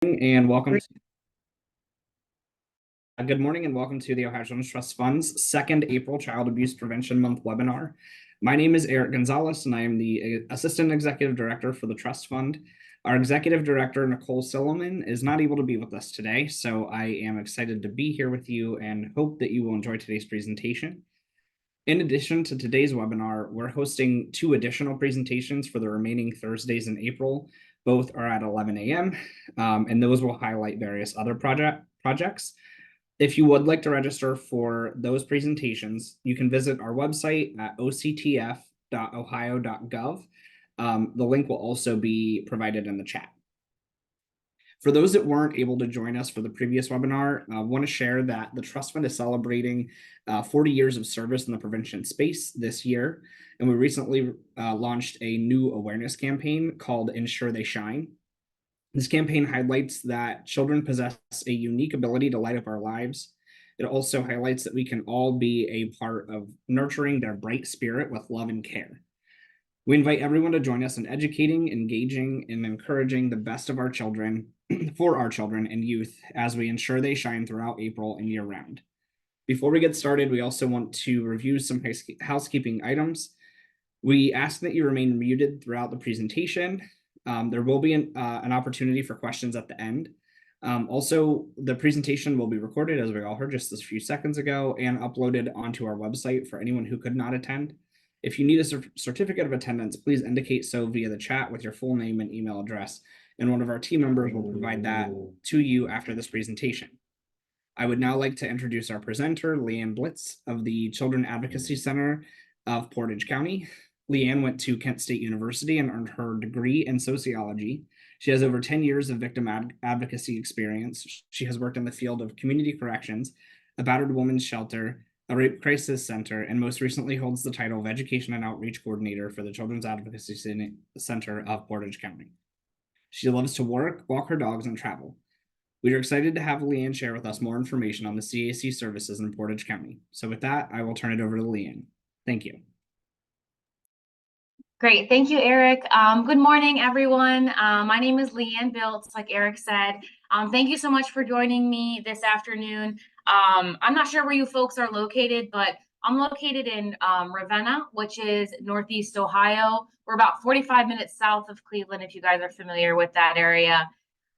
And welcome to good morning and welcome to the Ohio Children's Trust Fund's second April Child Abuse Prevention Month webinar. My name is Eric Gonzalez and I am the Assistant Executive Director for the Trust Fund. Our Executive Director, Nicole Silliman, is not able to be with us today, so I am excited to be here with you and hope that you will enjoy today's presentation. In addition to today's webinar, we're hosting 2 additional presentations for the remaining Thursdays in April. Both are at 11 a.m., and those will highlight various other projects. If you would like to register for those presentations, you can visit our website at octf.ohio.gov. The link will also be provided in the chat. For those that weren't able to join us for the previous webinar, I want to share that the Trust Fund is celebrating 40 years of service in the prevention space this year. And we recently launched a new awareness campaign called Ensure They Shine. This campaign highlights that children possess a unique ability to light up our lives. It also highlights that we can all be a part of nurturing their bright spirit with love and care. We invite everyone to join us in educating, engaging, and encouraging the best of our children for our children and youth as we ensure they shine throughout April and year-round. Before we get started, we also want to review some housekeeping items. We ask that you remain muted throughout the presentation. There will be an opportunity for questions at the end. Also, the presentation will be recorded, as we all heard just a few seconds ago, and uploaded onto our website for anyone who could not attend. If you need a certificate of attendance, please indicate so via the chat with your full name and email address, and one of our team members will provide that to you after this presentation. I would now like to introduce our presenter, Leanne Blitz of the Children Advocacy Center of Portage County. Leanne went to Kent State University and earned her degree in sociology. She has over 10 years of victim advocacy experience. She has worked in the field of community corrections, a battered women's shelter, a rape crisis center, and most recently holds the title of Education and Outreach Coordinator for the Children's Advocacy Center of Portage County. She loves to work, walk her dogs, and travel. We are excited to have Leanne share with us more information on the CAC services in Portage County. So with that, I will turn it over to Leanne. Thank you. Great. Thank you, Eric. Good morning, everyone. My name is Leanne Biltz, like Eric said. Thank you so much for joining me this afternoon. I'm not sure where you folks are located, but I'm located in Ravenna, which is Northeast Ohio. We're about 45 minutes south of Cleveland, if you guys are familiar with that area.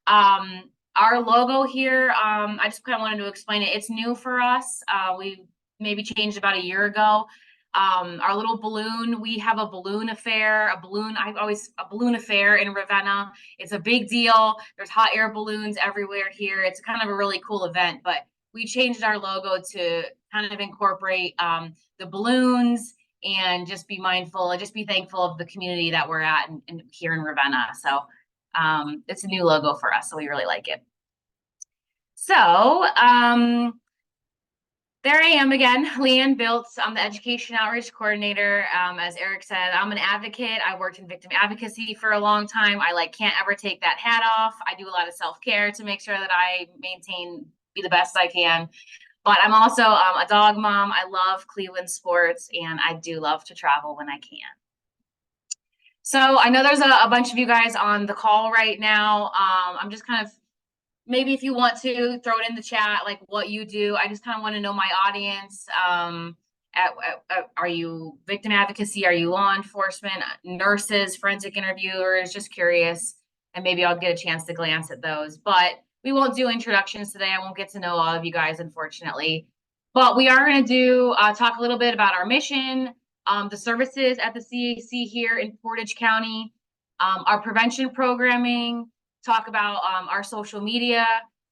Our logo here, I just kind of wanted to explain it. It's new for us. We maybe changed about a year ago. Our little balloon, we have a balloon affair, a balloon affair in Ravenna. It's a big deal. There's hot air balloons everywhere here. It's kind of a really cool event, but we changed our logo to kind of incorporate the balloons and just be mindful and just be thankful of the community that we're at and here in Ravenna. So it's a new logo for us, so we really like it. So there I am again, Leanne Biltz. I'm the Education Outreach Coordinator. As Eric said, I'm an advocate. I worked in victim advocacy for a long time. I can't ever take that hat off. I do a lot of self-care to make sure that I be the best I can. But I'm also a dog mom. I love Cleveland sports, and I do love to travel when I can. So I know there's a bunch of you guys on the call right now. I'm just kind of, maybe if you want to throw it in the chat, like what you do. I just kind of want to know my audience. Are you victim advocacy? Are you law enforcement, nurses, forensic interviewers? Just curious. And maybe I'll get a chance to glance at those. But we won't do introductions today. I won't get to know all of you guys, unfortunately. But we are going to talk a little bit about our mission, the services at the CAC here in Portage County, our prevention programming, talk about our social media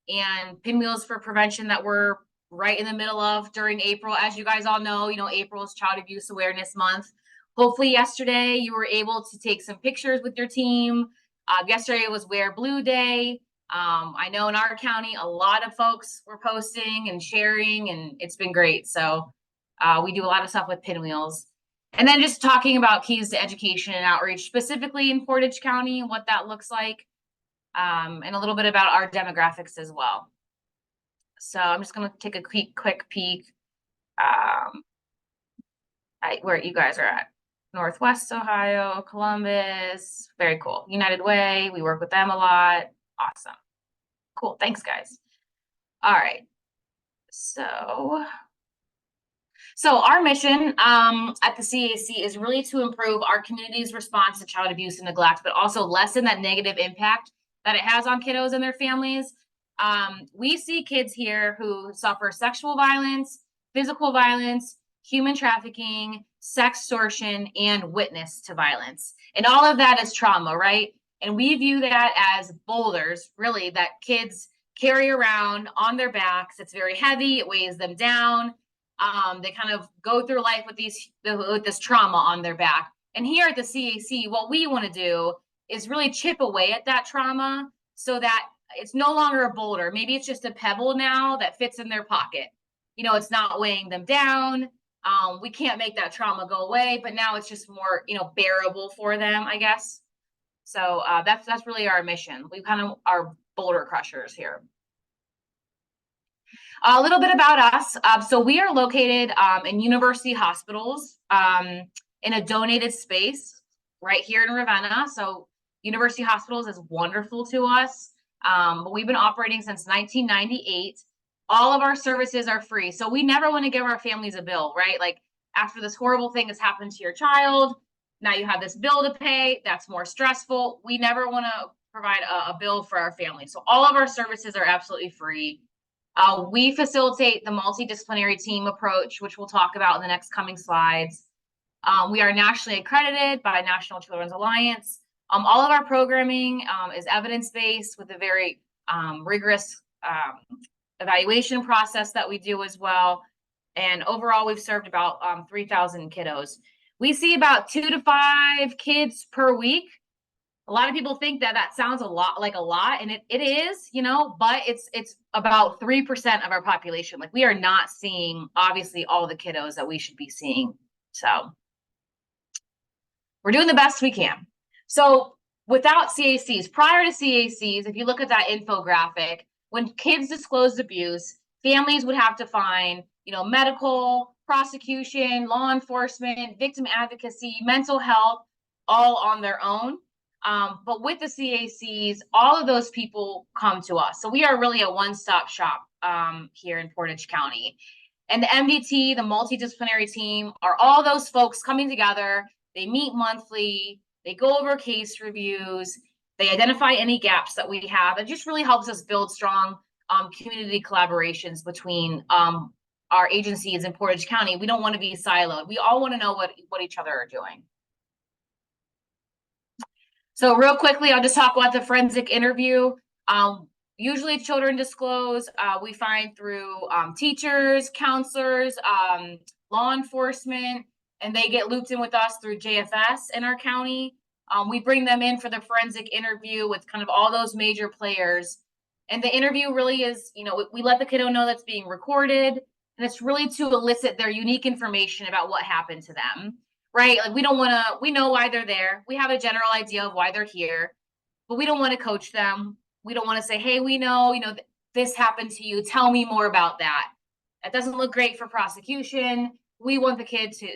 and pinwheels for prevention that we're right in the middle of during April. As you guys all know, April is Child Abuse Awareness Month. Hopefully yesterday you were able to take some pictures with your team. Yesterday was Wear Blue Day. I know in our county, a lot of folks were posting and sharing, and it's been great. So we do a lot of stuff with pinwheels. And then just talking about keys to education and outreach, specifically in Portage County, what that looks like, and a little bit about our demographics as well. So I'm just going to take a quick peek where you guys are at. Northwest Ohio, Columbus, very cool. United Way, we work with them a lot. Awesome. Cool. Thanks, guys. All right. So our mission at the CAC is really to improve our community's response to child abuse and neglect, but also lessen that negative impact that it has on kiddos and their families. We see kids here who suffer sexual violence, physical violence, human trafficking, sextortion, and witness to violence. And all of that is trauma, right? And we view that as boulders, really, that kids carry around on their backs. It's very heavy, it weighs them down. They kind of go through life with this trauma on their back. And here at the CAC, what we want to do is really chip away at that trauma so that it's no longer a boulder. Maybe it's just a pebble now that fits in their pocket. It's not weighing them down. We can't make that trauma go away, but now it's just more, bearable for them, I guess. So that's really our mission. We kind of are boulder crushers here. A little bit about us. So we are located in university hospitals in a donated space right here in Ravenna. So university hospitals is wonderful to us. But we've been operating since 1998. All of our services are free. So we never want to give our families a bill, right? Like after this horrible thing has happened to your child, now you have this bill to pay. That's more stressful. We never want to provide a bill for our family. So all of our services are absolutely free. We facilitate the multidisciplinary team approach, which we'll talk about in the next coming slides. We are nationally accredited by National Children's Alliance. All of our programming is evidence-based with a very rigorous evaluation process that we do as well. And overall, we've served about 3,000 kiddos. We see about 2 to 5 kids per week. A lot of people think that sounds a lot, and it is, but it's about 3% of our population. Like we are not seeing, obviously, all the kiddos that we should be seeing. So we're doing the best we can. So without CACs, prior to CACs, if you look at that infographic, when kids disclosed abuse, families would have to find, medical, prosecution, law enforcement, victim advocacy, mental health, all on their own. But with the CACs, all of those people come to us. So we are really a one-stop shop here in Portage County. And the MDT, the multidisciplinary team, are all those folks coming together. They meet monthly. They go over case reviews. They identify any gaps that we have. It just really helps us build strong community collaborations between our agencies in Portage County. We don't want to be siloed. We all want to know what each other are doing. So real quickly, I'll just talk about the forensic interview. Usually children disclose, we find through teachers, counselors, law enforcement, and they get looped in with us through JFS in our county. We bring them in for the forensic interview with kind of all those major players. And the interview really is, we let the kiddo know that's being recorded, and it's really to elicit their unique information about what happened to them. Right? Like we know why they're there. We have a general idea of why they're here, but we don't want to coach them. We don't want to say, hey, we know, this happened to you. Tell me more about that. That doesn't look great for prosecution. We want the kid to,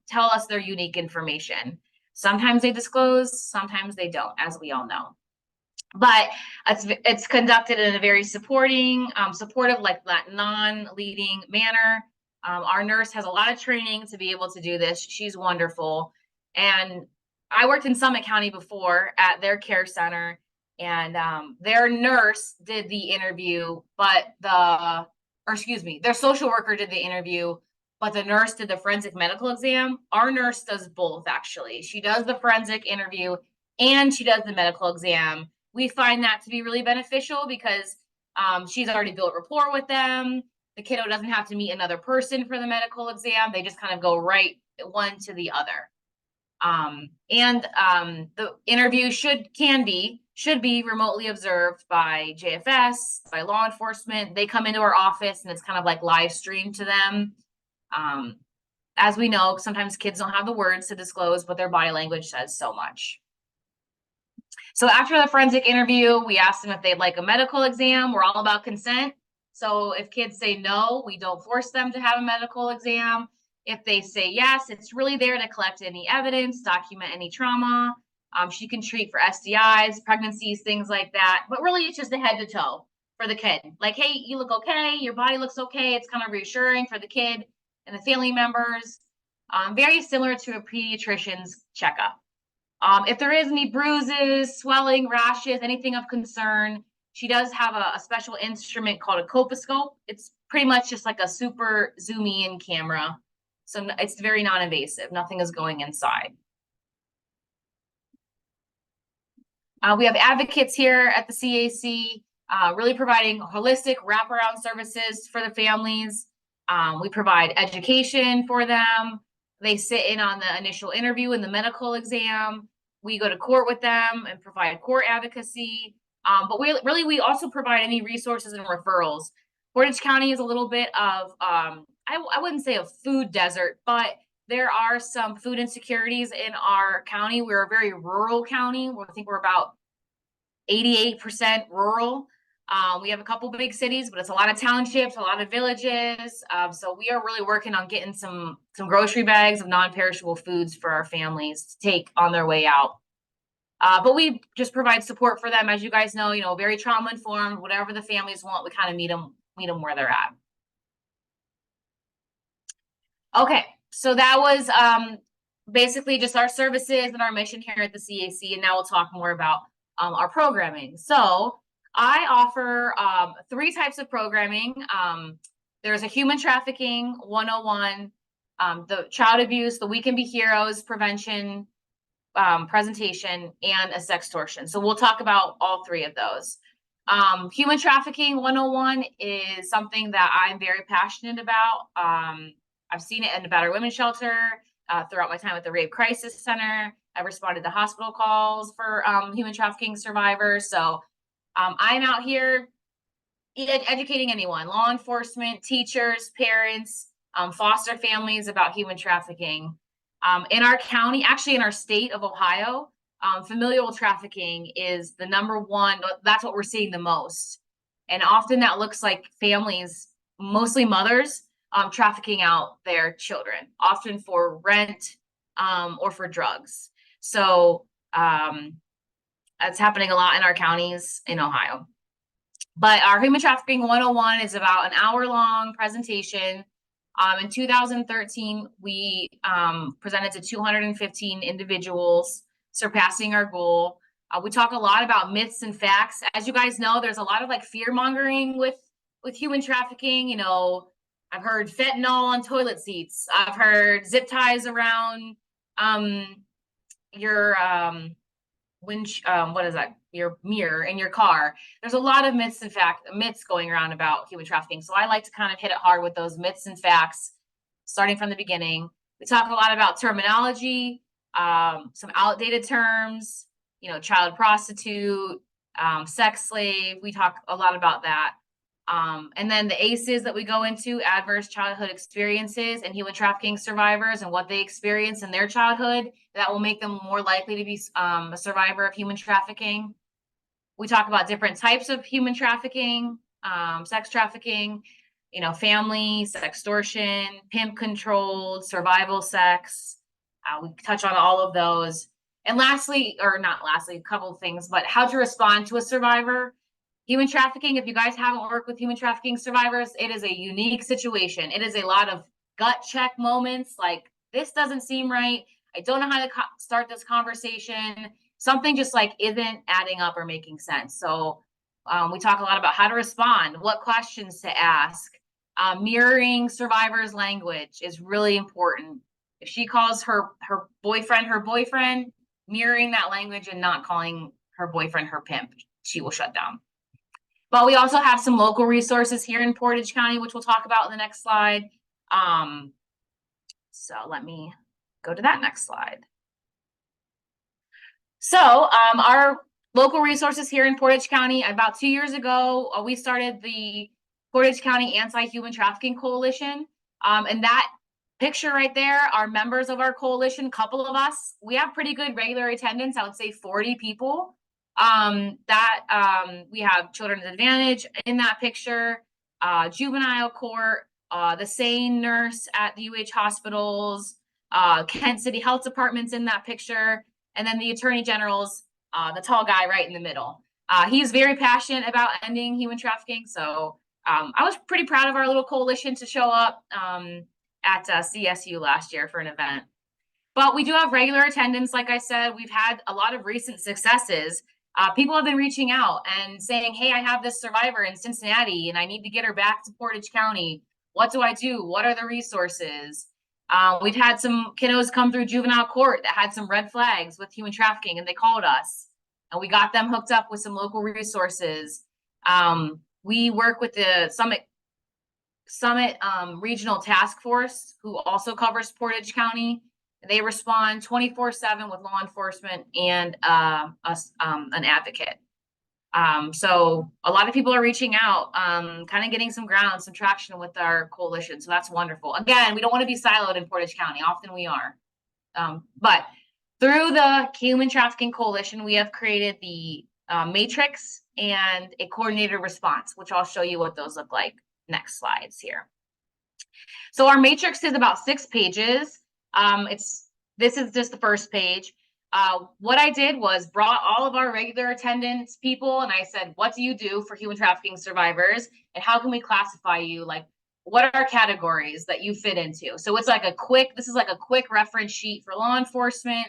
tell us their unique information. Sometimes they disclose, sometimes they don't, as we all know. But it's conducted in a very supportive, like that non-leading manner. Our nurse has a lot of training to be able to do this. She's wonderful. And I worked in Summit County before at their care center, and their nurse did the interview, their social worker did the interview, but the nurse did the forensic medical exam. Our nurse does both, actually. She does the forensic interview and she does the medical exam. We find that to be really beneficial because she's already built rapport with them. The kiddo doesn't have to meet another person for the medical exam. They just kind of go right one to the other. The interview should be remotely observed by JFS, by law enforcement. They come into our office and it's kind of like live streamed to them. As we know, sometimes kids don't have the words to disclose, but their body language says so much. So after the forensic interview, we ask them if they'd like a medical exam. We're all about consent. So if kids say no, we don't force them to have a medical exam. If they say yes, it's really there to collect any evidence, document any trauma. She can treat for STIs, pregnancies, things like that. But really, it's just a head to toe for the kid. Like, hey, you look okay. Your body looks okay. It's kind of reassuring for the kid and the family members. Very similar to a pediatrician's checkup. If there is any bruises, swelling, rashes, anything of concern, she does have a special instrument called a colposcope. It's pretty much just like a super zoomy in camera. So it's very non-invasive. Nothing is going inside. We have advocates here at the CAC, really providing holistic wraparound services for the families. We provide education for them. They sit in on the initial interview and the medical exam. We go to court with them and provide court advocacy. But we also provide any resources and referrals. Portage County is a little bit of, I wouldn't say a food desert, but there are some food insecurities in our county. We're a very rural county. I think we're about 88% rural. We have a couple big cities, but it's a lot of townships, a lot of villages. So we are really working on getting some grocery bags of non-perishable foods for our families to take on their way out. But we just provide support for them, as you guys know, very trauma informed. Whatever the families want, we kind of meet them where they're at. Okay, so that was basically just our services and our mission here at the CAC, and now we'll talk more about our programming. So I offer 3 types of programming. There's a human trafficking 101, the child abuse, the We Can Be Heroes prevention presentation, and a sextortion. So we'll talk about all 3 of those. Human trafficking 101 is something that I'm very passionate about. I've seen it in the battered women's shelter throughout my time at the Rape Crisis Center. I've responded to hospital calls for human trafficking survivors. So I'm out here educating anyone, law enforcement, teachers, parents, foster families about human trafficking. In our county, actually in our state of Ohio, familial trafficking is the #1. That's what we're seeing the most. And often that looks like families, mostly mothers, trafficking out their children, often for rent or for drugs. So that's happening a lot in our counties in Ohio. But our Human Trafficking 101 is about an hour-long presentation. In 2013, we presented to 215 individuals, surpassing our goal. We talk a lot about myths and facts. As you guys know, there's a lot of fear-mongering with human trafficking. I've heard fentanyl on toilet seats. I've heard zip ties around your what is that? Your mirror in your car. There's a lot of myths going around about human trafficking. So I like to kind of hit it hard with those myths and facts, starting from the beginning. We talk a lot about terminology, some outdated terms, child prostitute, sex slave. We talk a lot about that. And then the ACEs that we go into, adverse childhood experiences, and human trafficking survivors and what they experience in their childhood that will make them more likely to be a survivor of human trafficking. We talk about different types of human trafficking, sex trafficking, family, sextortion, pimp controlled, survival sex. We touch on all of those. And lastly, a couple of things, but how to respond to a survivor. Human trafficking, if you guys haven't worked with human trafficking survivors, it is a unique situation. It is a lot of gut check moments, like, this doesn't seem right. I don't know how to start this conversation. Something just isn't adding up or making sense. So we talk a lot about how to respond, what questions to ask. Mirroring survivors' language is really important. If she calls her boyfriend, mirroring that language and not calling her boyfriend her pimp, she will shut down. But we also have some local resources here in Portage County, which we'll talk about in the next slide. So let me go to that next slide. So our local resources here in Portage County, about 2 years ago, we started the Portage County Anti-Human Trafficking Coalition. And that picture right there are members of our coalition, a couple of us. We have pretty good regular attendance, I would say 40 people. We have Children's Advantage in that picture, juvenile court, the SANE nurse at the UH hospitals, Kent City Health Department's in that picture. And then the Attorney General's the tall guy right in the middle. He's very passionate about ending human trafficking. So I was pretty proud of our little coalition to show up at CSU last year for an event. But we do have regular attendance. Like I said, we've had a lot of recent successes. People have been reaching out and saying, hey, I have this survivor in Cincinnati and I need to get her back to Portage County. What do I do? What are the resources? We've had some kiddos come through juvenile court that had some red flags with human trafficking, and they called us and we got them hooked up with some local resources. We work with the Summit Regional Task Force, who also covers Portage County. They respond 24/7 with law enforcement and an advocate. So a lot of people are reaching out, kind of getting some ground, some traction with our coalition. So that's wonderful. Again, we don't want to be siloed in Portage County. Often we are. But through the Human Trafficking Coalition, we have created the matrix and a coordinated response, which I'll show you what those look like next slides here. So our matrix is about 6 pages. This is just the first page. What I did was brought all of our regular attendance people and I said, what do you do for human trafficking survivors? And how can we classify you? Like, what are categories that you fit into? So it's like this is like a quick reference sheet for law enforcement,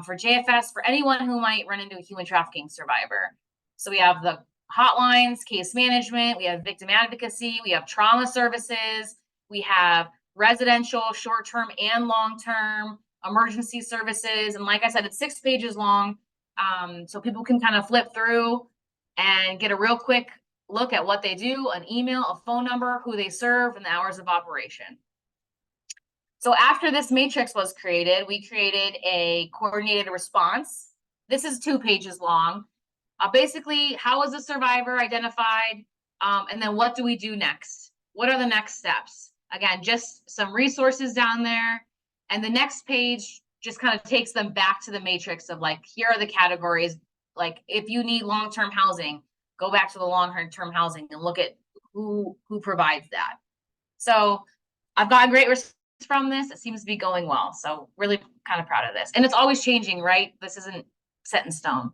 for JFS, for anyone who might run into a human trafficking survivor. So we have the hotlines, case management, we have victim advocacy, we have trauma services, we have residential, short-term and long-term, emergency services. And like I said, it's 6 pages long. So people can kind of flip through and get a real quick look at what they do, an email, a phone number, who they serve, and the hours of operation. So after this matrix was created, we created a coordinated response. This is 2 pages long. Basically, how is the survivor identified? And then what do we do next? What are the next steps? Again, just some resources down there. And the next page just kind of takes them back to the matrix of like, here are the categories. Like if you need long-term housing, go back to the long-term housing and look at who provides that. So I've gotten great response from this. It seems to be going well. So really kind of proud of this. And it's always changing, right? This isn't set in stone.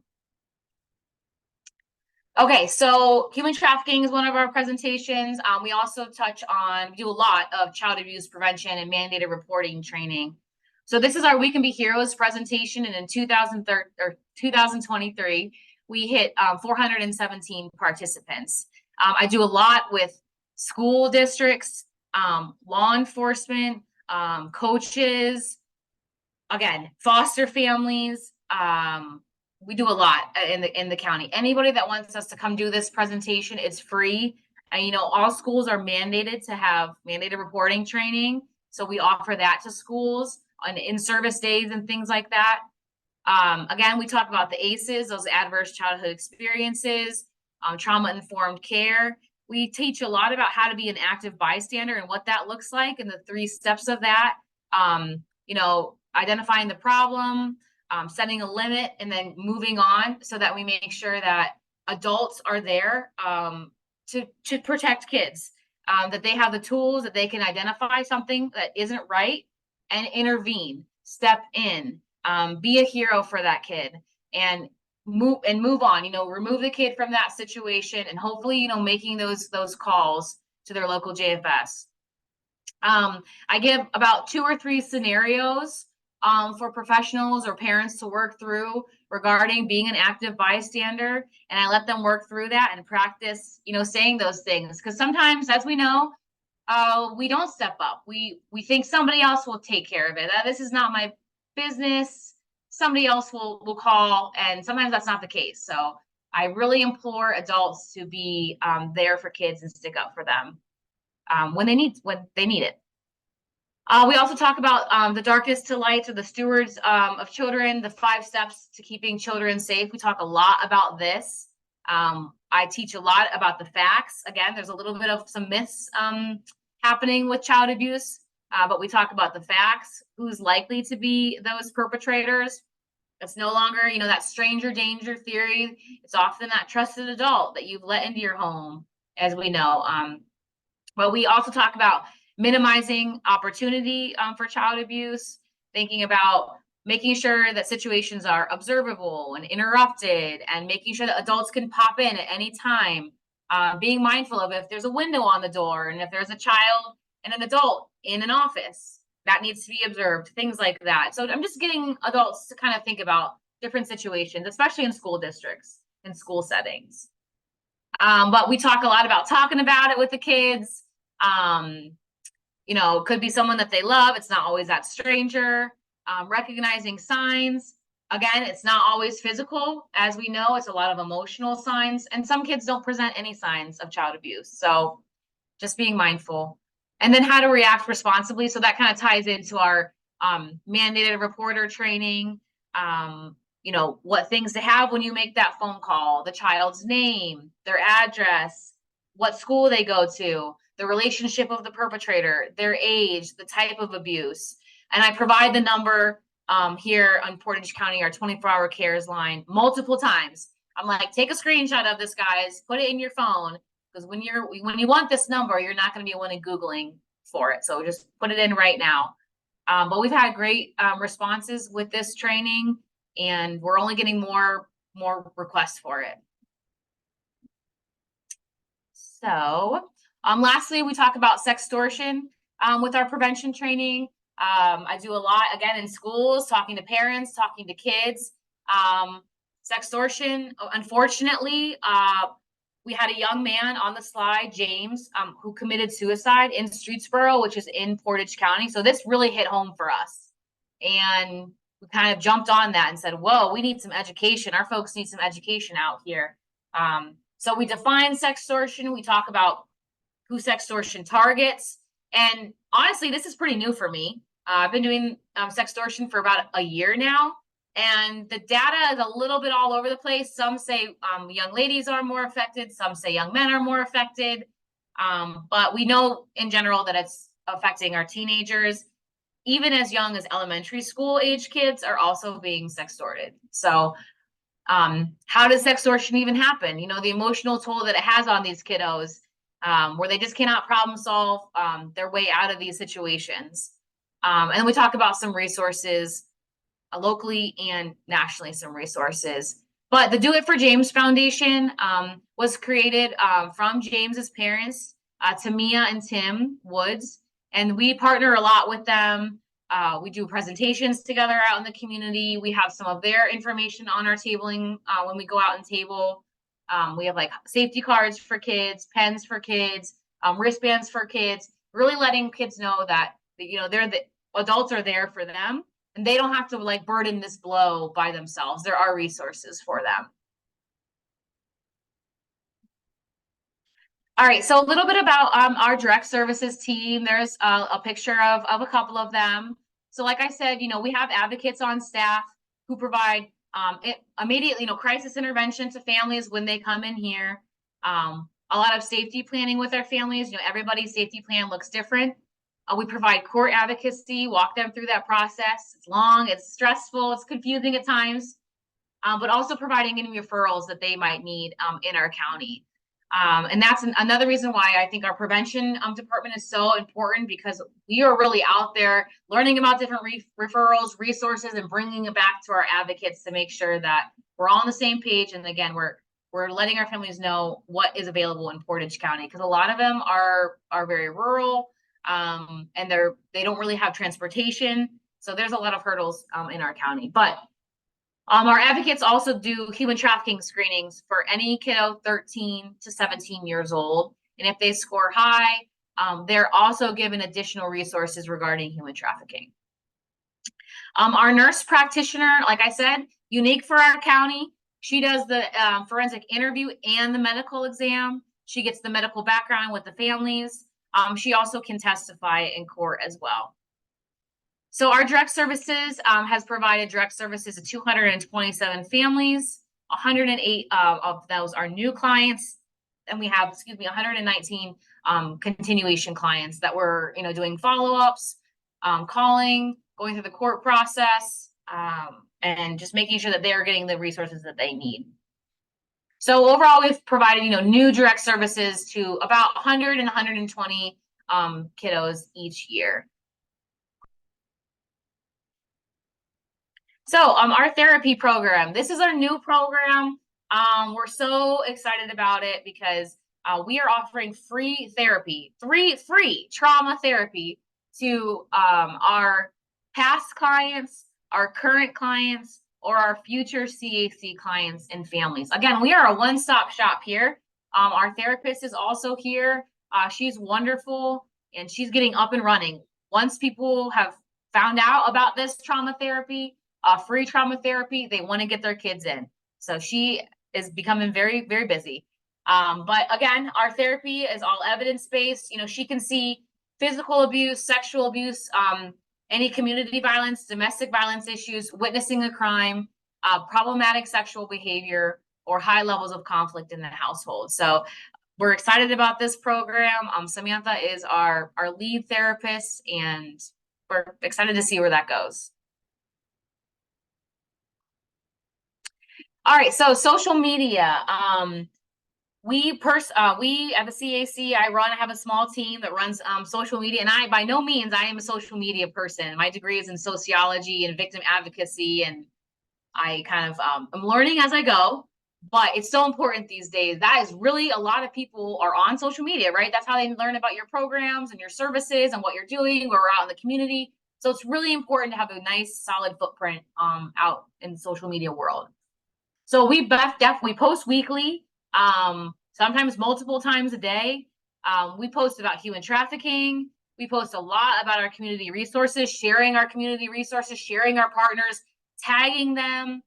Okay, so human trafficking is one of our presentations. We also we do a lot of child abuse prevention and mandated reporting training. So this is our We Can Be Heroes presentation, and in 2023, we hit 417 participants. I do a lot with school districts, law enforcement, coaches, again, foster families. We do a lot in the county. Anybody that wants us to come do this presentation, it's free. And all schools are mandated to have mandated reporting training. So we offer that to schools on in-service days and things like that. Again, we talk about the ACEs, those adverse childhood experiences, trauma-informed care. We teach a lot about how to be an active bystander and what that looks like and the 3 steps of that. Identifying the problem, setting a limit, and then moving on so that we make sure that adults are there to protect kids, that they have the tools, that they can identify something that isn't right and intervene, step in, be a hero for that kid and move on, remove the kid from that situation and hopefully, making those calls to their local JFS. I give about 2 or 3 scenarios for professionals or parents to work through regarding being an active bystander. And I let them work through that and practice, saying those things. Because sometimes, as we know, we don't step up. We think somebody else will take care of it. This is not my business. Somebody else will call. And sometimes that's not the case. So I really implore adults to be there for kids and stick up for them when they need it. We also talk about the darkest to light, or the stewards of children, the 5 steps to keeping children safe. We talk a lot about this. I teach a lot about the facts. Again, there's a little bit of some myths happening with child abuse, but we talk about the facts, who's likely to be those perpetrators. It's no longer, that stranger danger theory. It's often that trusted adult that you've let into your home, as we know. But we also talk about minimizing opportunity for child abuse, thinking about making sure that situations are observable and interrupted, and making sure that adults can pop in at any time. Being mindful of if there's a window on the door and if there's a child and an adult in an office that needs to be observed, things like that. So I'm just getting adults to kind of think about different situations, especially in school districts and school settings. But we talk a lot about talking about it with the kids. You know, could be someone that they love. It's not always that stranger. Recognizing signs. Again, it's not always physical. As we know, it's a lot of emotional signs. And some kids don't present any signs of child abuse. So just being mindful. And then how to react responsibly. So that kind of ties into our mandated reporter training. You know, what things to have when you make that phone call, the child's name, their address, what school they go to, the relationship of the perpetrator, their age, the type of abuse. And I provide the number here on Portage County, our 24-hour cares line, multiple times. I'm like, take a screenshot of this, guys, put it in your phone, because when you want this number, you're not going to be one Googling for it. So just put it in right now. But we've had great responses with this training, and we're only getting more requests for it. So lastly, we talk about sextortion with our prevention training. I do a lot, again, in schools, talking to parents, talking to kids. Sextortion, unfortunately, we had a young man on the slide, James, who committed suicide in Streetsboro, which is in Portage County. So this really hit home for us. And we kind of jumped on that and said, whoa, we need some education. Our folks need some education out here. So we define sextortion. We talk about who sextortion targets. And honestly, this is pretty new for me. I've been doing sextortion for about a year now. And the data is a little bit all over the place. Some say young ladies are more affected. Some say young men are more affected. But we know in general that it's affecting our teenagers. Even as young as elementary school age kids are also being sextorted. So how does sextortion even happen? You know, the emotional toll that it has on these kiddos, where they just cannot problem solve their way out of these situations. And we talk about some resources locally and nationally, some resources. But the Do It for James Foundation was created from James's parents, Tamia and Tim Woods, and we partner a lot with them. We do presentations together out in the community. We have some of their information on our tabling when we go out and table. We have like safety cards for kids, pens for kids, wristbands for kids, really letting kids know that, you know, the adults are there for them and they don't have to like burden this blow by themselves. There are resources for them. All right, so a little bit about our direct services team. There's a picture of a couple of them. So like I said, you know, we have advocates on staff who provide immediate, you know, crisis intervention to families when they come in here. A lot of safety planning with our families. You know, everybody's safety plan looks different. We provide court advocacy, walk them through that process. It's long, it's stressful, it's confusing at times, but also providing any referrals that they might need in our county. And that's another reason why I think our prevention department is so important, because we are really out there learning about different referrals, resources, and bringing it back to our advocates to make sure that we're all on the same page. And again, we're letting our families know what is available in Portage County, because a lot of them are very rural, and they don't really have transportation. So there's a lot of hurdles in our county. But our advocates also do human trafficking screenings for any kiddo 13 to 17 years old. And if they score high, they're also given additional resources regarding human trafficking. Our nurse practitioner, like I said, unique for our county. She does the forensic interview and the medical exam. She gets the medical background with the families. She also can testify in court as well. So our direct services has provided direct services to 227 families. 108 of those are new clients, and we have, 119 continuation clients that we're, doing follow-ups, calling, going through the court process, and just making sure that they're getting the resources that they need. So overall, we've provided, new direct services to about 100 and 120 kiddos each year. So, our therapy program. This is our new program. We're so excited about it because we are offering free therapy, free trauma therapy to our past clients, our current clients, or our future CAC clients and families. Again, we are a one-stop shop here. Our therapist is also here. She's wonderful, and she's getting up and running. Once people have found out about this trauma therapy, free trauma therapy, they want to get their kids in. So she is becoming very, very busy. But again, our therapy is all evidence-based. You know, she can see physical abuse, sexual abuse, any community violence, domestic violence issues, witnessing a crime, problematic sexual behavior, or high levels of conflict in the household. So we're excited about this program. Samantha is our lead therapist, and we're excited to see where that goes. All right, so social media. We at the CAC, I have a small team that runs social media, and by no means I am a social media person. My degree is in sociology and victim advocacy, and I kind of I'm learning as I go. But it's so important these days. That is really, a lot of people are on social media, right? That's how they learn about your programs and your services and what you're doing, where we're out in the community. So it's really important to have a nice, solid footprint out in the social media world. So we post weekly, sometimes multiple times a day. We post about human trafficking. We post a lot about our community resources, sharing our community resources, sharing our partners, tagging them.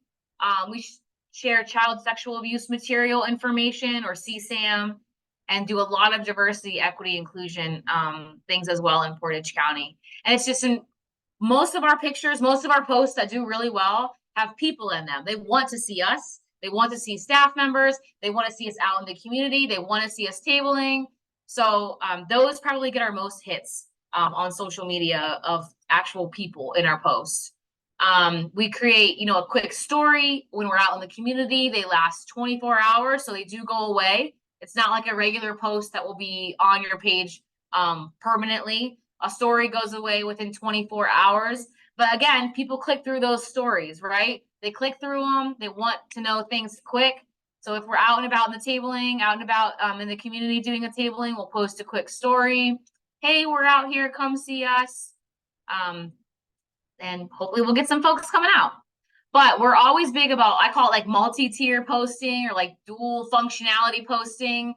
We share child sexual abuse material information, or CSAM, and do a lot of diversity, equity, inclusion things as well in Portage County. And it's just in most of our pictures, most of our posts that do really well have people in them. They want to see us. They want to see staff members. They want to see us out in the community. They want to see us tabling. So those probably get our most hits on social media of actual people in our posts. We create, a quick story when we're out in the community. They last 24 hours, so they do go away. It's not like a regular post that will be on your page permanently. A story goes away within 24 hours. But again, people click through those stories, right? They click through them. They want to know things quick. So if we're out and about in the tabling, out and about in the community doing a tabling, we'll post a quick story. Hey, we're out here. Come see us. And hopefully we'll get some folks coming out. But we're always big about, I call it like multi-tier posting, or like dual functionality posting.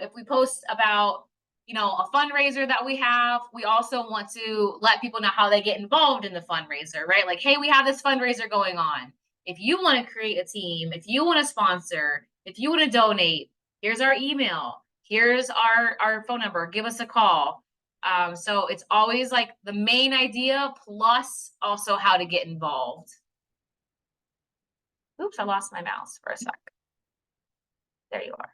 If we post about a fundraiser that we have, we also want to let people know how they get involved in the fundraiser, right? Like, hey, we have this fundraiser going on. If you want to create a team, if you want to sponsor, if you want to donate, here's our email, here's our phone number, give us a call. So it's always like the main idea plus also how to get involved. Oops, I lost my mouse for a sec. There you are.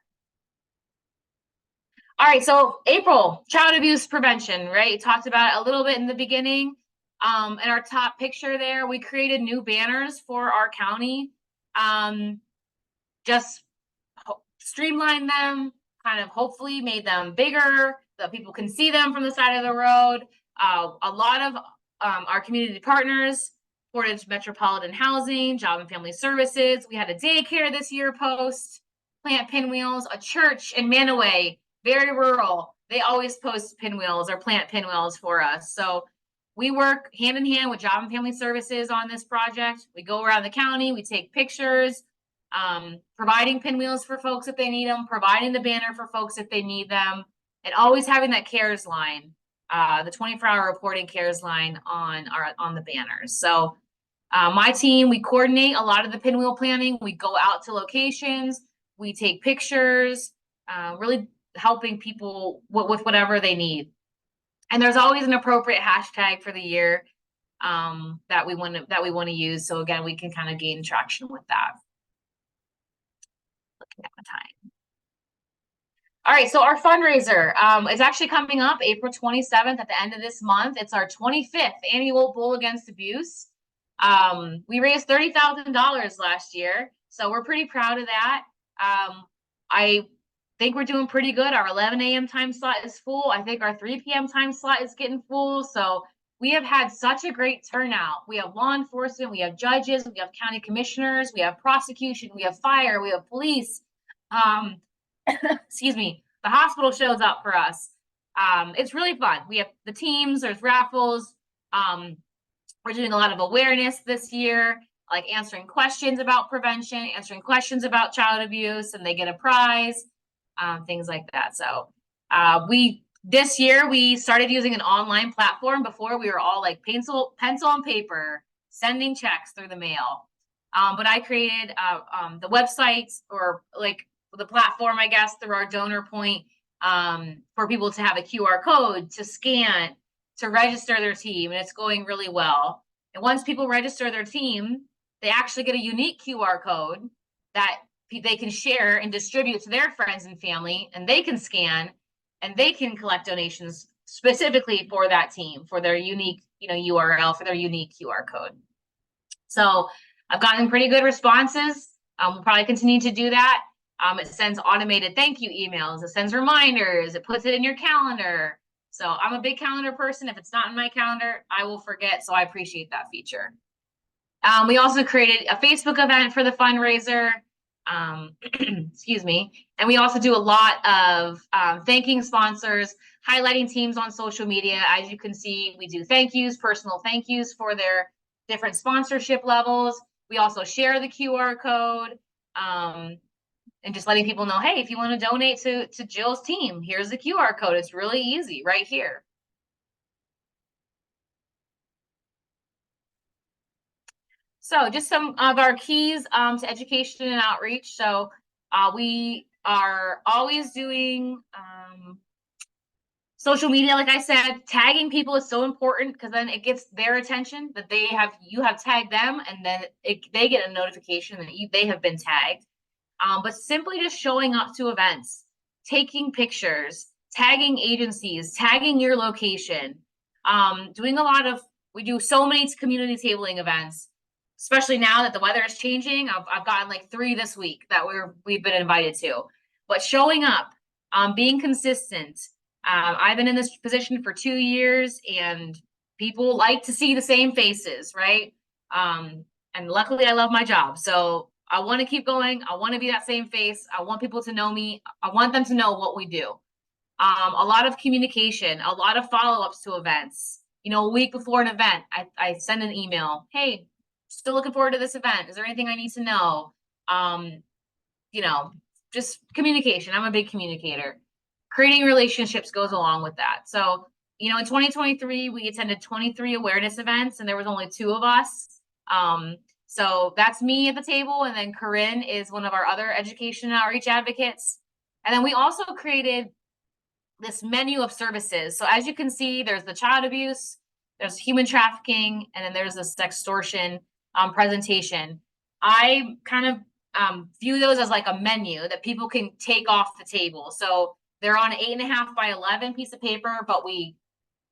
All right, so April, child abuse prevention, right? Talked about it a little bit in the beginning. In our top picture there, we created new banners for our county. Just streamlined them, kind of hopefully made them bigger, so people can see them from the side of the road. A lot of our community partners, Portage Metropolitan Housing, Job and Family Services. We had a daycare this year post, plant pinwheels, a church in Manaway, very rural. They always post pinwheels or plant pinwheels for us. So we work hand in hand with Job and Family Services on this project. We go around the county, we take pictures, providing pinwheels for folks if they need them, providing the banner for folks if they need them, and always having that CARES line, the 24-hour reporting CARES line on the banners. So my team, we coordinate a lot of the pinwheel planning. We go out to locations, we take pictures, really helping people with whatever they need. And there's always an appropriate hashtag for the year that we want to use. So again, we can kind of gain traction with that. Looking at my time. All right, so our fundraiser is actually coming up April 27th at the end of this month. It's our 25th annual Bull Against Abuse. We raised $30,000 last year, so we're pretty proud of that. I think we're doing pretty good. Our 11 a.m. time slot is full. I think our 3 p.m. time slot is getting full. So we have had such a great turnout. We have law enforcement, we have judges, we have county commissioners, we have prosecution, we have fire, we have police. Excuse me, the hospital shows up for us. It's really fun. We have the teams, there's raffles. We're doing a lot of awareness this year, like answering questions about prevention, answering questions about child abuse, and they get a prize, things like that. So this year we started using an online platform. Before we were all like pencil and paper, sending checks through the mail. But I created the website, or like the platform, I guess, through our donor point, for people to have a QR code to scan to register their team, and it's going really well. And once people register their team, they actually get a unique QR code that they can share and distribute to their friends and family, and they can scan and they can collect donations specifically for that team, for their unique, URL, for their unique QR code. So I've gotten pretty good responses. We'll probably continue to do that. It sends automated thank you emails. It sends reminders. It puts it in your calendar. So I'm a big calendar person. If it's not in my calendar, I will forget. So I appreciate that feature. We also created a Facebook event for the fundraiser. Excuse me. And we also do a lot of thanking sponsors, highlighting teams on social media. As you can see, we do thank yous, personal thank yous for their different sponsorship levels. We also share the QR code, and just letting people know, hey, if you want to donate to Jill's team, here's the QR code. It's really easy right here. So just some of our keys to education and outreach. So we are always doing social media. Like I said, tagging people is so important, because then it gets their attention that you have tagged them, and then they get a notification that they have been tagged. But simply just showing up to events, taking pictures, tagging agencies, tagging your location, we do so many community tabling events, especially now that the weather is changing. I've gotten like 3 this week that we've been invited to. But showing up, being consistent. I've been in this position for 2 years, and people like to see the same faces, right? And luckily I love my job. So I want to keep going. I want to be that same face. I want people to know me. I want them to know what we do. A lot of communication, a lot of follow-ups to events. A week before an event, I send an email. Hey, still looking forward to this event. Is there anything I need to know? Just communication. I'm a big communicator. Creating relationships goes along with that. So, in 2023, we attended 23 awareness events, and there was only 2 of us. So that's me at the table. And then Corinne is one of our other education and outreach advocates. And then we also created this menu of services. So as you can see, there's the child abuse, there's human trafficking, and then there's the sextortion presentation. I kind of view those as like a menu that people can take off the table. So they're on an 8.5 by 11 piece of paper, but we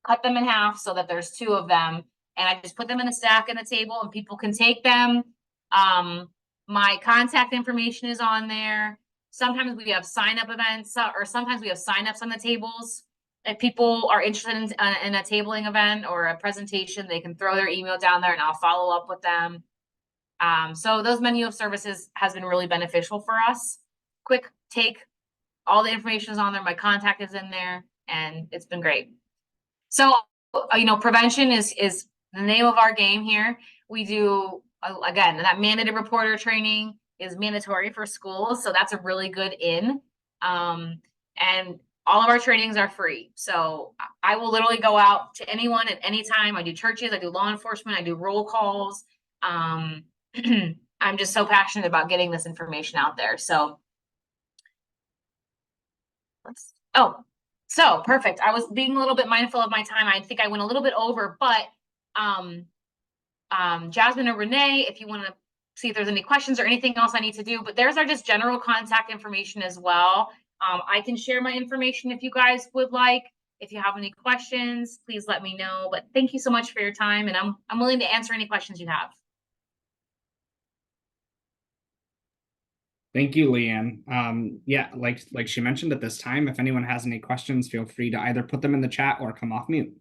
cut them in half so that there's 2 of them. And I just put them in a stack on the table, and people can take them. My contact information is on there. Sometimes we have sign-up events, or sometimes we have sign-ups on the tables. If people are interested in a tabling event or a presentation, they can throw their email down there, and I'll follow up with them. So those menu of services has been really beneficial for us. Quick take, all the information is on there. My contact is in there, and it's been great. So, prevention is the name of our game here. We do, again, that mandated reporter training is mandatory for schools. So that's a really good in. And all of our trainings are free. So I will literally go out to anyone at any time. I do churches, I do law enforcement, I do roll calls. I'm just so passionate about getting this information out there. So so perfect. I was being a little bit mindful of my time. I think I went a little bit over, but Jasmine or Renee, if you want to see if there's any questions or anything else I need to do, but there's our just general contact information as well. I can share my information if you guys would like. If you have any questions, please let me know. But thank you so much for your time, and I'm willing to answer any questions you have. Thank you, Leanne. Yeah, like she mentioned at this time, if anyone has any questions, feel free to either put them in the chat or come off mute.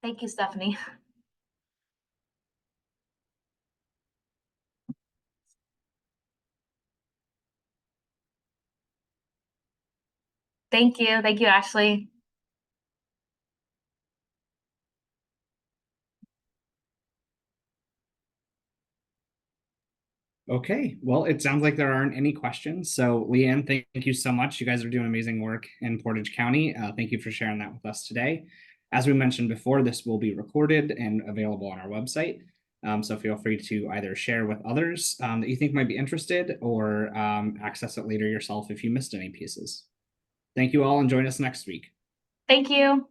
Thank you, Stephanie. Thank you. Thank you, Ashley. Okay, well, it sounds like there aren't any questions. So Leanne, thank you so much. You guys are doing amazing work in Portage County. Thank you for sharing that with us today. As we mentioned before, this will be recorded and available on our website. So feel free to either share with others that you think might be interested, or access it later yourself if you missed any pieces. Thank you all, and join us next week. Thank you.